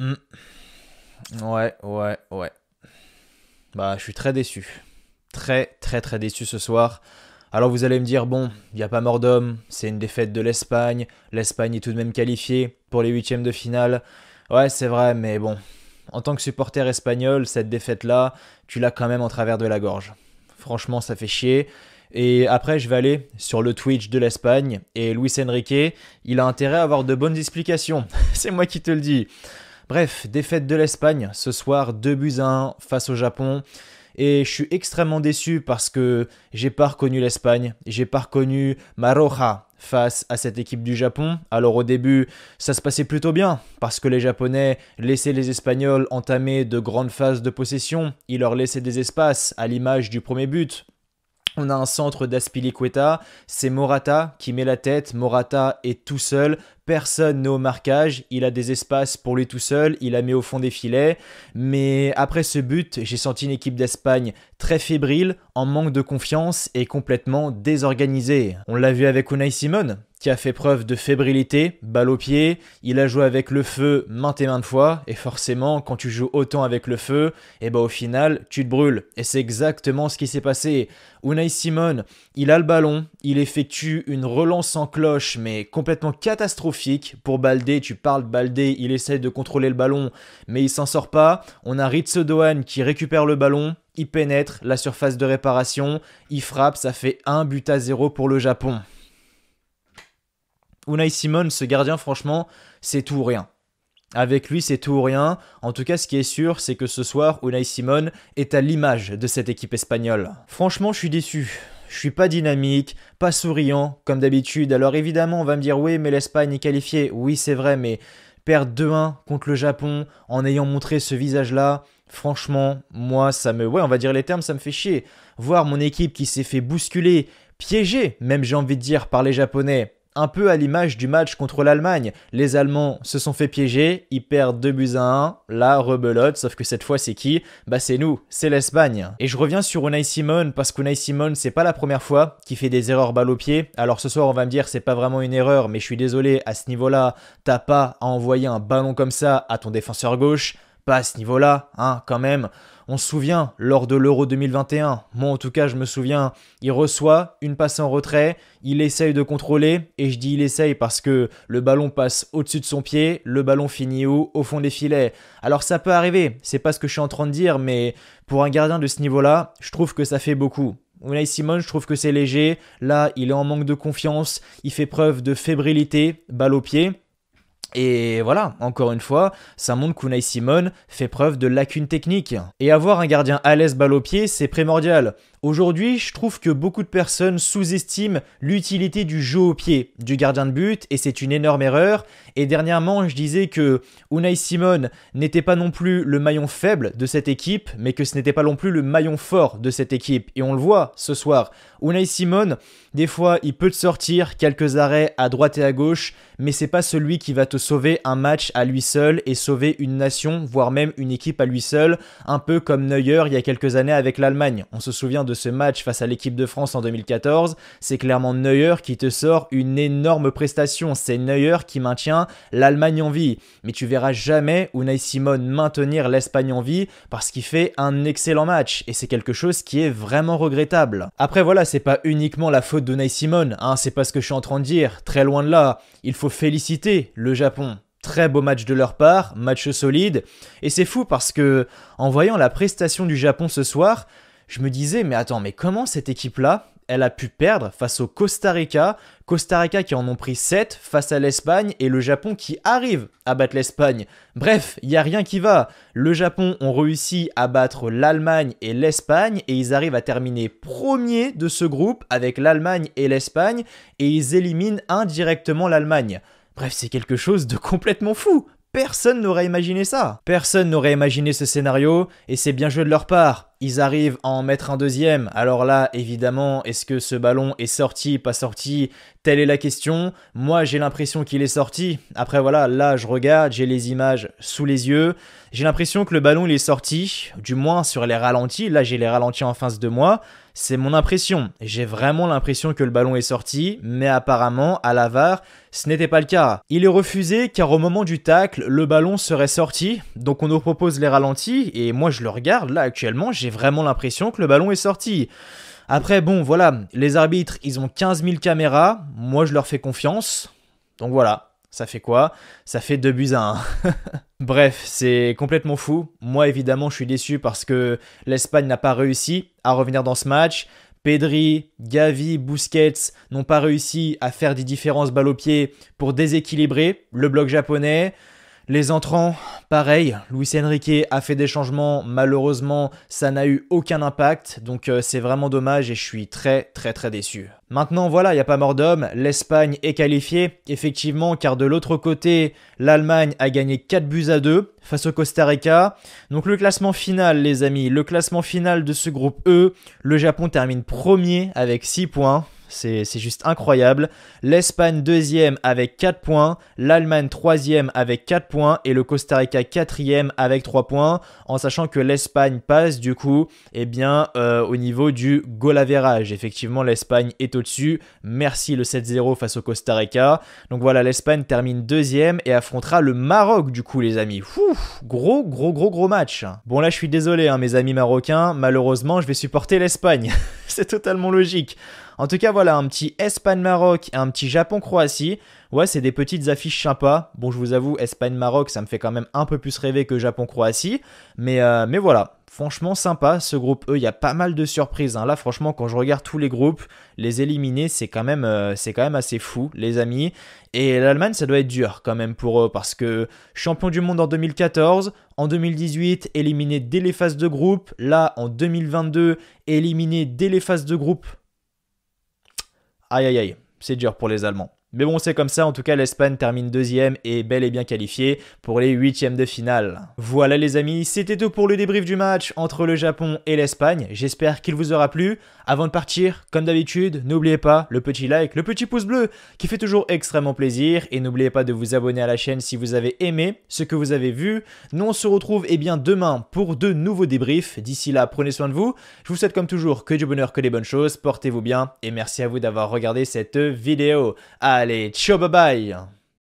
Hmm. Ouais, ouais, ouais. Bah, je suis très déçu. Très, très, très déçu ce soir. Alors vous allez me dire, bon, il n'y a pas mort d'homme, c'est une défaite de l'Espagne. L'Espagne est tout de même qualifiée pour les huitièmes de finale. Ouais, c'est vrai, mais bon, en tant que supporter espagnol, cette défaite-là, tu l'as quand même en travers de la gorge. Franchement, ça fait chier. Et après, je vais aller sur le Twitch de l'Espagne. Et Luis Enrique, il a intérêt à avoir de bonnes explications. C'est moi qui te le dis. Bref, défaite de l'Espagne ce soir, 2 buts à 1 face au Japon. Et je suis extrêmement déçu parce que j'ai pas reconnu l'Espagne, j'ai pas reconnu Maroja face à cette équipe du Japon. Alors au début, ça se passait plutôt bien parce que les Japonais laissaient les Espagnols entamer de grandes phases de possession, ils leur laissaient des espaces à l'image du premier but. On a un centre d'Aspilicueta, c'est Morata qui met la tête, Morata est tout seul, personne n'est au marquage, il a des espaces pour lui tout seul, il la met au fond des filets, mais après ce but, j'ai senti une équipe d'Espagne très fébrile, en manque de confiance et complètement désorganisée. On l'a vu avec Unai Simon, qui a fait preuve de fébrilité, balle au pied, il a joué avec le feu maintes et maintes fois, et forcément, quand tu joues autant avec le feu, et au final, tu te brûles. Et c'est exactement ce qui s'est passé. Unai Simon, il a le ballon, il effectue une relance en cloche, mais complètement catastrophique. Pour Baldé, tu parles de Baldé, il essaie de contrôler le ballon, mais il s'en sort pas. On a Ritsu Doan qui récupère le ballon, il pénètre la surface de réparation, il frappe, ça fait 1 but à 0 pour le Japon. Unai Simon, ce gardien, franchement, c'est tout ou rien. Avec lui, c'est tout ou rien. En tout cas, ce qui est sûr, c'est que ce soir, Unai Simon est à l'image de cette équipe espagnole. Franchement, je suis déçu. Je suis pas dynamique, pas souriant, comme d'habitude. Alors évidemment, on va me dire, oui, mais l'Espagne est qualifiée. Oui, c'est vrai, mais perdre 2-1 contre le Japon en ayant montré ce visage-là, franchement, moi, ça me... Ouais, on va dire les termes, ça me fait chier. Voir mon équipe qui s'est fait bousculer, piéger, même j'ai envie de dire, par les Japonais, un peu à l'image du match contre l'Allemagne. Les Allemands se sont fait piéger, ils perdent 2 buts à 1, là, rebelote, sauf que cette fois c'est qui? Bah c'est nous, c'est l'Espagne. Et je reviens sur Unai Simon, parce qu'Unai Simon c'est pas la première fois qu'il fait des erreurs balle au pied. Alors ce soir on va me dire c'est pas vraiment une erreur, mais je suis désolé, à ce niveau-là, t'as pas à envoyer un ballon comme ça à ton défenseur gauche. Pas à ce niveau-là, hein, quand même. On se souvient, lors de l'Euro 2021, moi en tout cas je me souviens, il reçoit une passe en retrait, il essaye de contrôler, et je dis il essaye parce que le ballon passe au-dessus de son pied, le ballon finit où? Au fond des filets. Alors ça peut arriver, c'est pas ce que je suis en train de dire, mais pour un gardien de ce niveau-là, je trouve que ça fait beaucoup. Unai Simon, je trouve que c'est léger, là il est en manque de confiance, il fait preuve de fébrilité, balle au pied. Et voilà, encore une fois, ça montre qu'Unai Simon fait preuve de lacunes techniques. Et avoir un gardien à l'aise balle au pied, c'est primordial. Aujourd'hui, je trouve que beaucoup de personnes sous-estiment l'utilité du jeu au pied du gardien de but et c'est une énorme erreur. Et dernièrement, je disais que Unai Simon n'était pas non plus le maillon faible de cette équipe, mais que ce n'était pas non plus le maillon fort de cette équipe. Et on le voit ce soir. Unai Simon, des fois, il peut te sortir quelques arrêts à droite et à gauche, mais c'est pas celui qui va te sauver un match à lui seul et sauver une nation, voire même une équipe à lui seul, un peu comme Neuer il y a quelques années avec l'Allemagne. On se souvient de ce match face à l'équipe de France en 2014, c'est clairement Neuer qui te sort une énorme prestation, c'est Neuer qui maintient l'Allemagne en vie. Mais tu verras jamais Unai Simon maintenir l'Espagne en vie parce qu'il fait un excellent match et c'est quelque chose qui est vraiment regrettable. Après voilà, c'est pas uniquement la faute d'Unai Simon, hein, c'est pas ce que je suis en train de dire, très loin de là. Il faut féliciter le Japon. Très beau match de leur part, match solide. Et c'est fou parce que, en voyant la prestation du Japon ce soir, je me disais, mais attends, mais comment cette équipe-là, elle a pu perdre face au Costa Rica, Costa Rica qui en ont pris 7 face à l'Espagne et le Japon qui arrive à battre l'Espagne. Bref, il n'y a rien qui va. Le Japon ont réussi à battre l'Allemagne et l'Espagne et ils arrivent à terminer premier de ce groupe avec l'Allemagne et l'Espagne et ils éliminent indirectement l'Allemagne. Bref, c'est quelque chose de complètement fou. Personne n'aurait imaginé ça. Personne n'aurait imaginé ce scénario et c'est bien joué de leur part. Ils arrivent à en mettre un deuxième. Alors là, évidemment, est-ce que ce ballon est sorti, pas sorti? Telle est la question. Moi, j'ai l'impression qu'il est sorti. Après, voilà, là, je regarde, j'ai les images sous les yeux. J'ai l'impression que le ballon, il est sorti, du moins sur les ralentis. Là, j'ai les ralentis en face de moi. c'est mon impression. J'ai vraiment l'impression que le ballon est sorti, mais apparemment, à la VAR, ce n'était pas le cas. Il est refusé car au moment du tacle, le ballon serait sorti, donc on nous propose les ralentis, et moi je le regarde, là actuellement, j'ai vraiment l'impression que le ballon est sorti. Après, bon, voilà, les arbitres, ils ont 15 000 caméras, moi je leur fais confiance, donc voilà. Ça fait quoi? Ça fait 2-1. Bref, c'est complètement fou. Moi, évidemment, je suis déçu parce que l'Espagne n'a pas réussi à revenir dans ce match. Pedri, Gavi, Busquets n'ont pas réussi à faire des différences balles au pied pour déséquilibrer le bloc japonais. Les entrants, pareil, Luis Enrique a fait des changements, malheureusement ça n'a eu aucun impact, donc c'est vraiment dommage et je suis très déçu. Maintenant voilà, il n'y a pas mort d'homme, l'Espagne est qualifiée, effectivement, car de l'autre côté, l'Allemagne a gagné 4-2 face au Costa Rica. Donc le classement final les amis, le classement final de ce groupe E, le Japon termine premier avec 6 points. C'est juste incroyable. L'Espagne deuxième avec 4 points, l'Allemagne troisième avec 4 points et le Costa Rica quatrième avec 3 points, en sachant que l'Espagne passe du coup au niveau du goal average. Effectivement, l'Espagne est au-dessus. Merci le 7-0 face au Costa Rica. Donc voilà, l'Espagne termine deuxième et affrontera le Maroc du coup les amis. Gros match. Bon là je suis désolé mes amis marocains, malheureusement je vais supporter l'Espagne. C'est totalement logique. En tout cas, voilà, un petit Espagne-Maroc et un petit Japon-Croatie. Ouais, c'est des petites affiches sympas. Bon, je vous avoue, Espagne-Maroc, ça me fait quand même un peu plus rêver que Japon-Croatie. Mais voilà, franchement sympa. Ce groupe E, il y a pas mal de surprises. Là, franchement, quand je regarde tous les groupes, les éliminer, c'est quand même assez fou, les amis. Et l'Allemagne, ça doit être dur quand même pour eux parce que champion du monde en 2014, en 2018, éliminé dès les phases de groupe. Là, en 2022, éliminé dès les phases de groupe. Aïe, c'est dur pour les Allemands. Mais bon, c'est comme ça, en tout cas l'Espagne termine deuxième et bel et bien qualifiée pour les huitièmes de finale. Voilà les amis, c'était tout pour le débrief du match entre le Japon et l'Espagne. J'espère qu'il vous aura plu. Avant de partir, comme d'habitude, n'oubliez pas le petit like, le petit pouce bleu qui fait toujours extrêmement plaisir. Et n'oubliez pas de vous abonner à la chaîne si vous avez aimé ce que vous avez vu. Nous on se retrouve demain pour de nouveaux débriefs. D'ici là, prenez soin de vous. Je vous souhaite comme toujours que du bonheur, que des bonnes choses. Portez-vous bien et merci à vous d'avoir regardé cette vidéo. Allez, ciao, bye bye!